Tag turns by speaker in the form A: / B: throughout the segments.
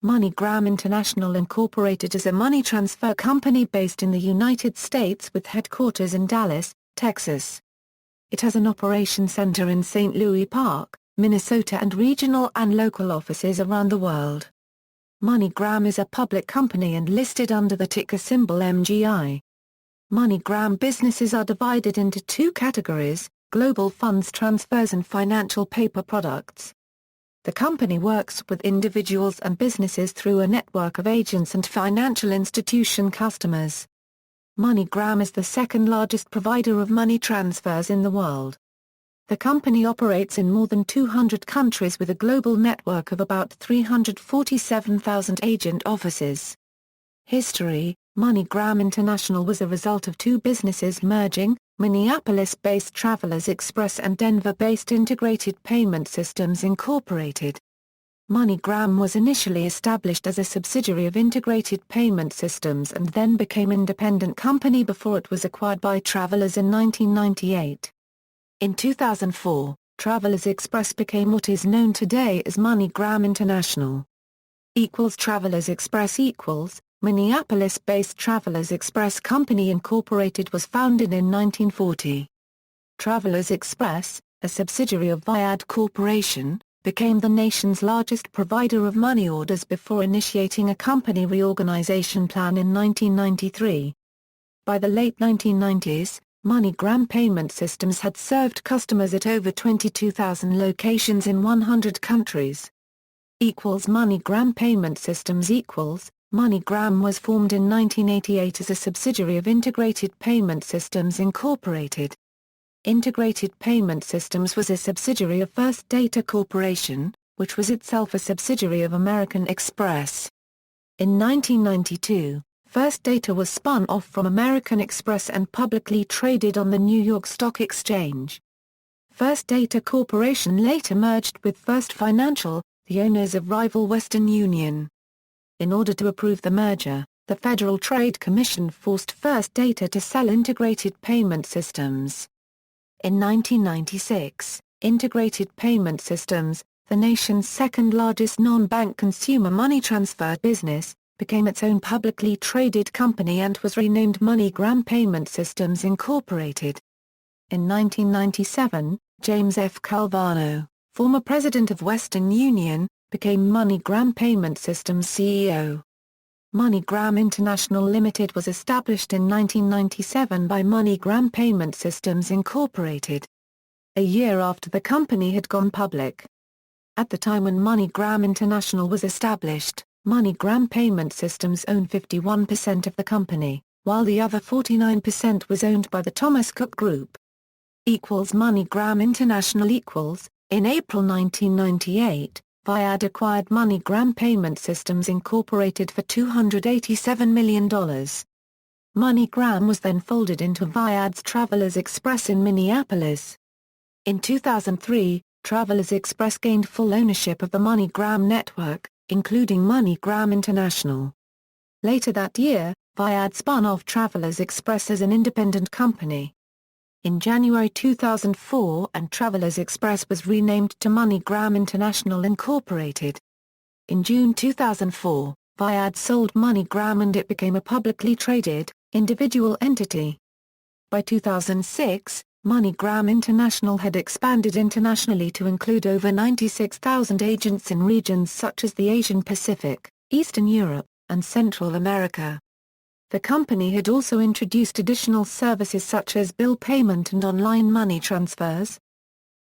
A: MoneyGram International Inc. is a money transfer company based in the United States with headquarters in Dallas, Texas. It has an operations center in St. Louis Park, Minnesota and regional and local offices around the world. MoneyGram is a public company and listed under the ticker symbol MGI. MoneyGram businesses are divided into two categories: global funds transfers and financial paper products. The company works with individuals and businesses through a network of agents and financial institution customers. MoneyGram is the second largest provider of money transfers in the world. The company operates in more than 200 countries with a global network of about 347,000 agent offices. History: MoneyGram International was a result of two businesses merging, Minneapolis-based Travelers Express and Denver-based Integrated Payment Systems Incorporated. MoneyGram was initially established as a subsidiary of Integrated Payment Systems and then became an independent company before it was acquired by Travelers in 1998. In 2004, Travelers Express became what is known today as MoneyGram International. Travelers Express Minneapolis-based Travelers Express Company Incorporated was founded in 1940. Travelers Express, a subsidiary of Viad Corporation, became the nation's largest provider of money orders before initiating a company reorganization plan in 1993. By the late 1990s, MoneyGram Payment Systems had served customers at over 22,000 locations in 100 countries. MoneyGram Payment Systems MoneyGram was formed in 1988 as a subsidiary of Integrated Payment Systems Incorporated. Integrated Payment Systems was a subsidiary of First Data Corporation, which was itself a subsidiary of American Express. In 1992, First Data was spun off from American Express and publicly traded on the New York Stock Exchange. First Data Corporation later merged with First Financial, the owners of rival Western Union. In order to approve the merger, the Federal Trade Commission forced First Data to sell Integrated Payment Systems. In 1996, Integrated Payment Systems, the nation's second-largest non-bank consumer money transfer business, became its own publicly traded company and was renamed MoneyGram Payment Systems Incorporated. In 1997, James F. Calvano, former president of Western Union, became MoneyGram Payment Systems CEO. MoneyGram International Limited was established in 1997 by MoneyGram Payment Systems Incorporated. A year after the company had gone public. At the time when MoneyGram International was established, MoneyGram Payment Systems owned 51% of the company, while the other 49% was owned by the Thomas Cook Group. MoneyGram International In April 1998, Viad acquired MoneyGram Payment Systems Incorporated for $287 million. MoneyGram was then folded into Viad's Travelers Express in Minneapolis. In 2003, Travelers Express gained full ownership of the MoneyGram network, including MoneyGram International. Later that year, Viad spun off Travelers Express as an independent company. In January 2004, Travelers Express was renamed to MoneyGram International Incorporated. In June 2004, Viad sold MoneyGram and it became a publicly traded, individual entity. By 2006, MoneyGram International had expanded internationally to include over 96,000 agents in regions such as the Asian Pacific, Eastern Europe, and Central America. The company had also introduced additional services such as bill payment and online money transfers.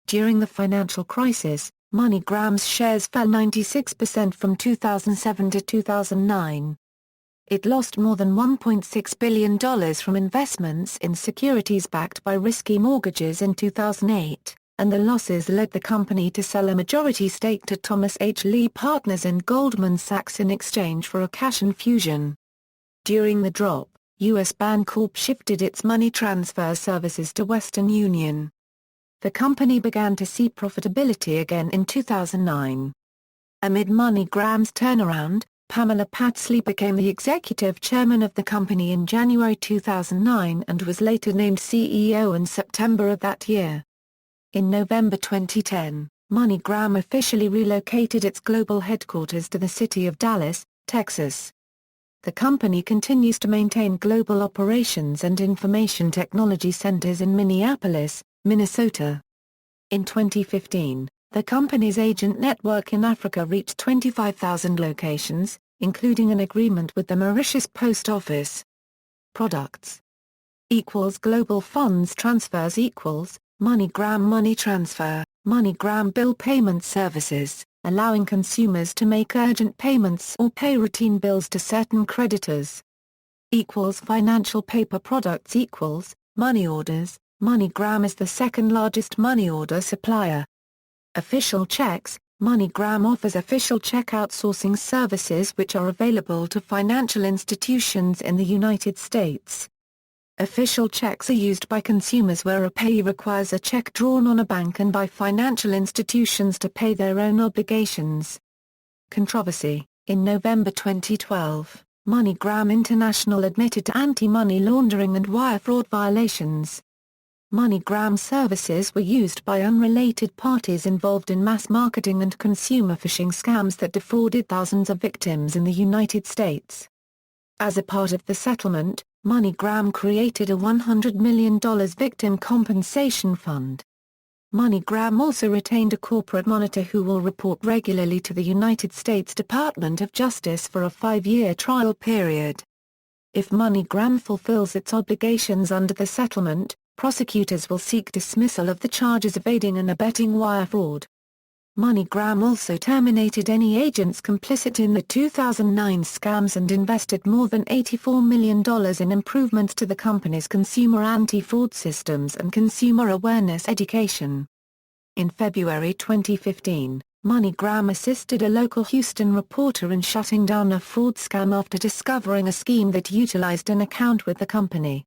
A: During the financial crisis, MoneyGram's shares fell 96% from 2007 to 2009. It lost more than $1.6 billion from investments in securities backed by risky mortgages in 2008, and the losses led the company to sell a majority stake to Thomas H. Lee Partners and Goldman Sachs in exchange for a cash infusion. During the drop, U.S. Bancorp shifted its money transfer services to Western Union. The company began to see profitability again in 2009. Amid MoneyGram's turnaround, Pamela Patsley became the executive chairman of the company in January 2009 and was later named CEO in September of that year. In November 2010, MoneyGram officially relocated its global headquarters to the city of Dallas, Texas. The company continues to maintain global operations and information technology centers in Minneapolis, Minnesota. In 2015, the company's agent network in Africa reached 25,000 locations, including an agreement with the Mauritius Post Office. Products equals global funds transfers equals MoneyGram money transfer, MoneyGram bill payment services, allowing consumers to make urgent payments or pay routine bills to certain creditors. Equals financial paper products equals money orders, MoneyGram is the second largest money order supplier. Official checks, MoneyGram offers official check outsourcing services which are available to financial institutions in the United States. Official checks are used by consumers where a payee requires a check drawn on a bank and by financial institutions to pay their own obligations. Controversy: in November 2012, MoneyGram International admitted to anti-money laundering and wire fraud violations. MoneyGram services were used by unrelated parties involved in mass marketing and consumer phishing scams that defrauded thousands of victims in the United States. As a part of the settlement, MoneyGram created a $100 million victim compensation fund. MoneyGram also retained a corporate monitor who will report regularly to the United States Department of Justice for a 5-year trial period. If MoneyGram fulfills its obligations under the settlement, prosecutors will seek dismissal of the charges of aiding and abetting wire fraud. MoneyGram also terminated any agents complicit in the 2009 scams and invested more than $84 million in improvements to the company's consumer anti-fraud systems and consumer awareness education. In February 2015, MoneyGram assisted a local Houston reporter in shutting down a fraud scam after discovering a scheme that utilized an account with the company.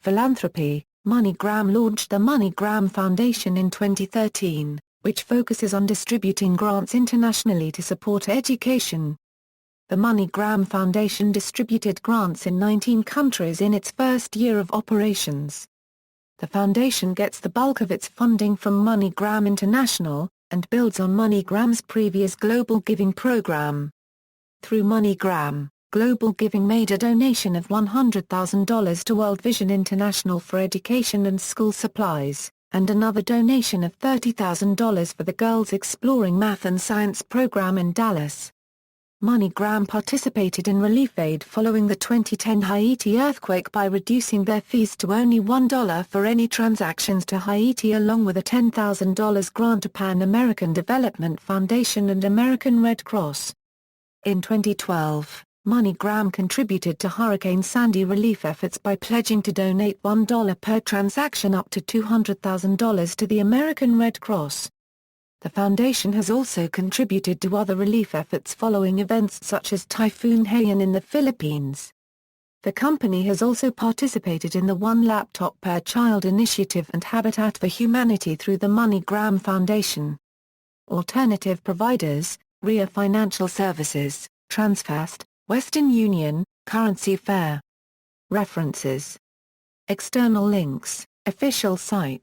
A: Philanthropy: MoneyGram launched the MoneyGram Foundation in 2013, which focuses on distributing grants internationally to support education. The MoneyGram Foundation distributed grants in 19 countries in its first year of operations. The foundation gets the bulk of its funding from MoneyGram International, and builds on MoneyGram's previous global giving program. Through MoneyGram, Global Giving made a donation of $100,000 to World Vision International for education and school supplies, and another donation of $30,000 for the Girls Exploring Math and Science program in Dallas. MoneyGram participated in relief aid following the 2010 Haiti earthquake by reducing their fees to only $1 for any transactions to Haiti, along with a $10,000 grant to Pan American Development Foundation and American Red Cross. In 2012, MoneyGram contributed to Hurricane Sandy relief efforts by pledging to donate $1 per transaction up to $200,000 to the American Red Cross. The foundation has also contributed to other relief efforts following events such as Typhoon Haiyan in the Philippines. The company has also participated in the One Laptop Per Child initiative and Habitat for Humanity through the MoneyGram Foundation. Alternative providers: RIA Financial Services, Transfast, Western Union, Currency Fair. References. External links: official site.